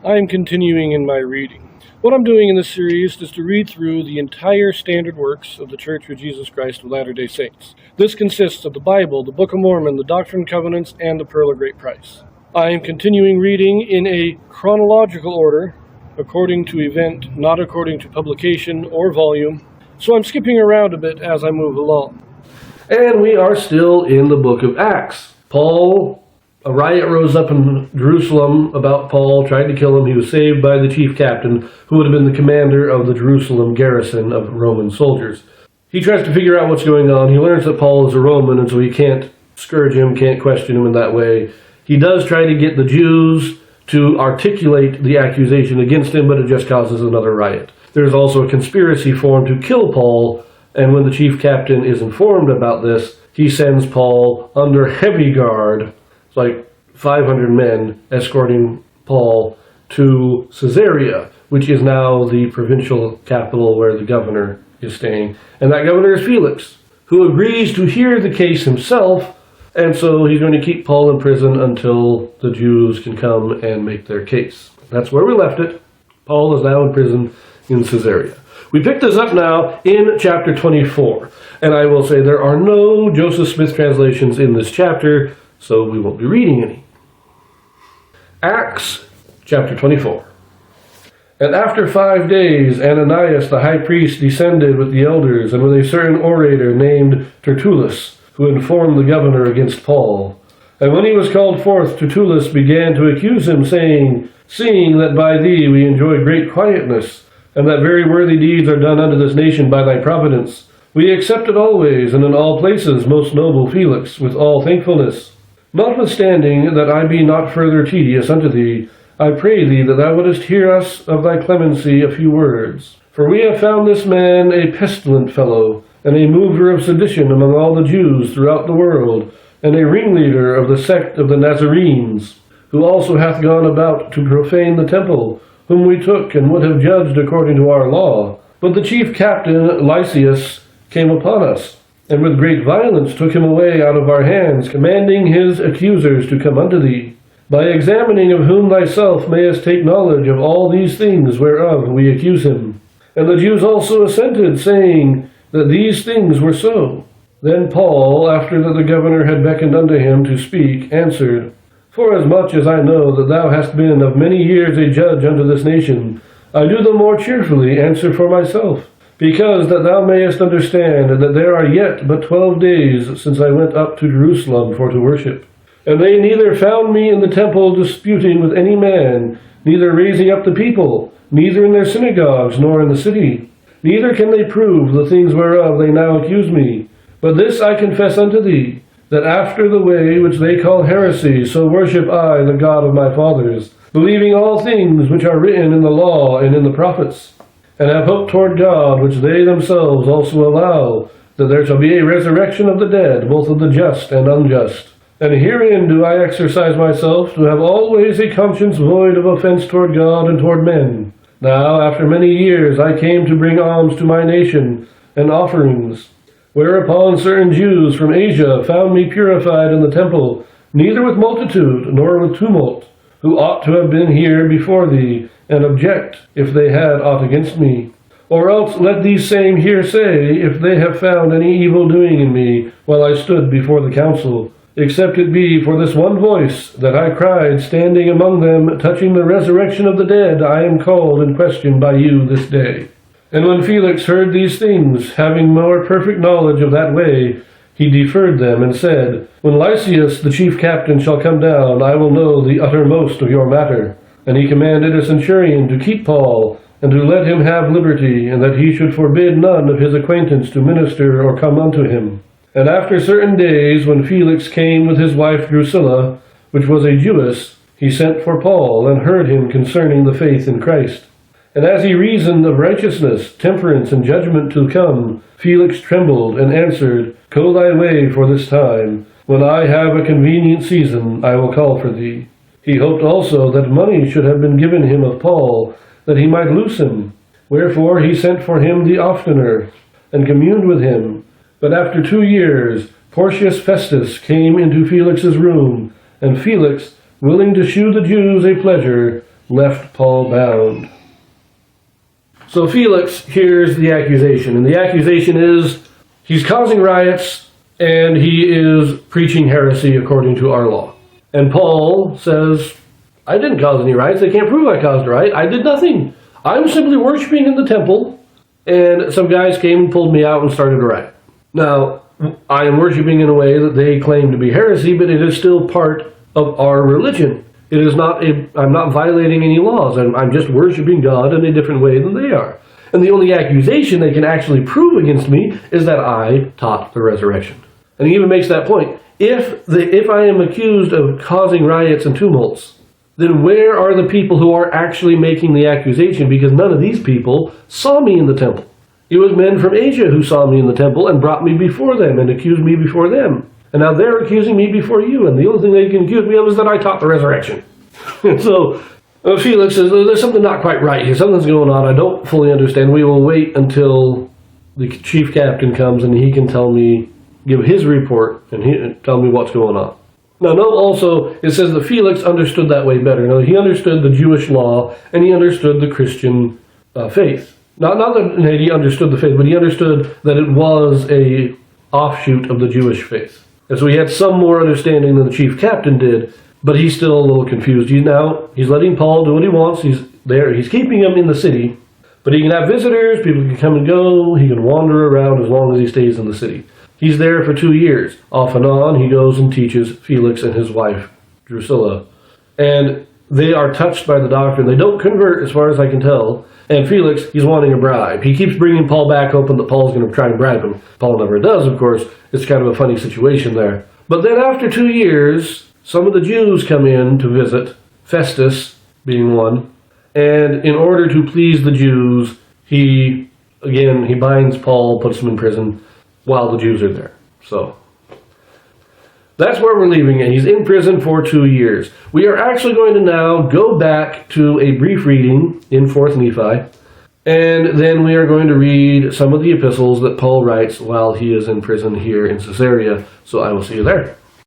I am continuing in my reading. What I'm doing in this series is to read through the entire standard works of the Church of Jesus Christ of Latter-day Saints. This consists of the Bible, the Book of Mormon, the Doctrine and Covenants, and the Pearl of Great Price. I am continuing reading in a chronological order, according to event, not according to publication or volume, so I'm skipping around a bit as I move along. And we are still in the book of Acts. A riot rose up in Jerusalem about Paul, tried to kill him. He was saved by the chief captain, who would have been the commander of the Jerusalem garrison of Roman soldiers. He tries to figure out what's going on. He learns that Paul is a Roman, and so he can't scourge him, can't question him in that way. He does try to get the Jews to articulate the accusation against him, but it just causes another riot. There's also a conspiracy formed to kill Paul, and when the chief captain is informed about this, he sends Paul under heavy guard. It's like 500 men escorting Paul to Caesarea, which is now the provincial capital where the governor is staying. And that governor is Felix, who agrees to hear the case himself, and so he's going to keep Paul in prison until the Jews can come and make their case. That's where we left it. Paul is now in prison in Caesarea. We pick this up now in chapter 24, and I will say there are no Joseph Smith translations in this chapter, so we won't be reading any. Acts chapter 24. And after 5 days, Ananias the high priest descended with the elders and with a certain orator named Tertullus, who informed the governor against Paul. And when he was called forth, Tertullus began to accuse him, saying, "Seeing that by thee we enjoy great quietness, and that very worthy deeds are done unto this nation by thy providence, we accept it always and in all places, most noble Felix, with all thankfulness. Notwithstanding that I be not further tedious unto thee, I pray thee that thou wouldest hear us of thy clemency a few words. For we have found this man a pestilent fellow, and a mover of sedition among all the Jews throughout the world, and a ringleader of the sect of the Nazarenes, who also hath gone about to profane the temple, whom we took and would have judged according to our law. But the chief captain Lysias came upon us, and with great violence took him away out of our hands, commanding his accusers to come unto thee, by examining of whom thyself mayest take knowledge of all these things whereof we accuse him. And the Jews also assented, saying that these things were so. Then Paul, after that the governor had beckoned unto him to speak, answered, Forasmuch as I know that thou hast been of many years a judge unto this nation, I do the more cheerfully answer for myself, because that thou mayest understand that there are yet but 12 days since I went up to Jerusalem for to worship. And they neither found me in the temple disputing with any man, neither raising up the people, neither in their synagogues, nor in the city. Neither can they prove the things whereof they now accuse me. But this I confess unto thee, that after the way which they call heresy, so worship I the God of my fathers, believing all things which are written in the law and in the prophets, and have hope toward God, which they themselves also allow, that there shall be a resurrection of the dead, both of the just and unjust. And herein do I exercise myself, to have always a conscience void of offense toward God and toward men. Now, after many years, I came to bring alms to my nation, and offerings. Whereupon certain Jews from Asia found me purified in the temple, neither with multitude, nor with tumult, who ought to have been here before thee, and object, if they had aught against me. Or else let these same here say, if they have found any evil doing in me, while I stood before the council, except it be for this one voice, that I cried, standing among them, touching the resurrection of the dead, I am called and questioned by you this day. And when Felix heard these things, having more perfect knowledge of that way, he deferred them, and said, When Lysias the chief captain shall come down, I will know the uttermost of your matter. And he commanded a centurion to keep Paul, and to let him have liberty, and that he should forbid none of his acquaintance to minister or come unto him. And after certain days, when Felix came with his wife Drusilla, which was a Jewess, he sent for Paul, and heard him concerning the faith in Christ. And as he reasoned of righteousness, temperance, and judgment to come, Felix trembled, and answered, Go thy way for this time. When I have a convenient season, I will call for thee. He hoped also that money should have been given him of Paul, that he might loose him. Wherefore he sent for him the oftener, and communed with him. But after 2 years, Porcius Festus came into Felix's room, and Felix, willing to shew the Jews a pleasure, left Paul bound. So Felix hears the accusation, and the accusation is he's causing riots and he is preaching heresy according to our law. And Paul says, I didn't cause any riots. They can't prove I caused a riot. I did nothing. I'm simply worshiping in the temple, and some guys came and pulled me out and started a riot. Now, I am worshiping in a way that they claim to be heresy, but it is still part of our religion. It is not I'm not violating any laws. I'm just worshiping God in a different way than they are. And the only accusation they can actually prove against me is that I taught the resurrection. And he even makes that point. If I am accused of causing riots and tumults, then where are the people who are actually making the accusation? Because none of these people saw me in the temple. It was men from Asia who saw me in the temple and brought me before them and accused me before them. And now they're accusing me before you, and the only thing they can accuse me of is that I taught the resurrection. So Felix says, there's something not quite right here. Something's going on. I don't fully understand. We will wait until the chief captain comes and he can give his report and tell me what's going on. Now note also, it says that Felix understood that way better. Now he understood the Jewish law and he understood the Christian faith. Not that he understood the faith, but he understood that it was a offshoot of the Jewish faith. And so he had some more understanding than the chief captain did, but he's still a little confused. He's letting Paul do what he wants. He's keeping him in the city, but he can have visitors, people can come and go, he can wander around as long as he stays in the city. He's there for 2 years. Off and on, he goes and teaches Felix and his wife, Drusilla. And they are touched by the doctrine. They don't convert, as far as I can tell. And Felix, he's wanting a bribe. He keeps bringing Paul back, hoping that Paul's going to try and bribe him. Paul never does, of course. It's kind of a funny situation there. But then after 2 years, some of the Jews come in to visit, Festus being one. And in order to please the Jews, he binds Paul, puts him in prison while the Jews are there. So that's where we're leaving it. He's in prison for 2 years. We are actually going to now go back to a brief reading in 4th Nephi, and then we are going to read some of the epistles that Paul writes while he is in prison here in Caesarea. So I will see you there.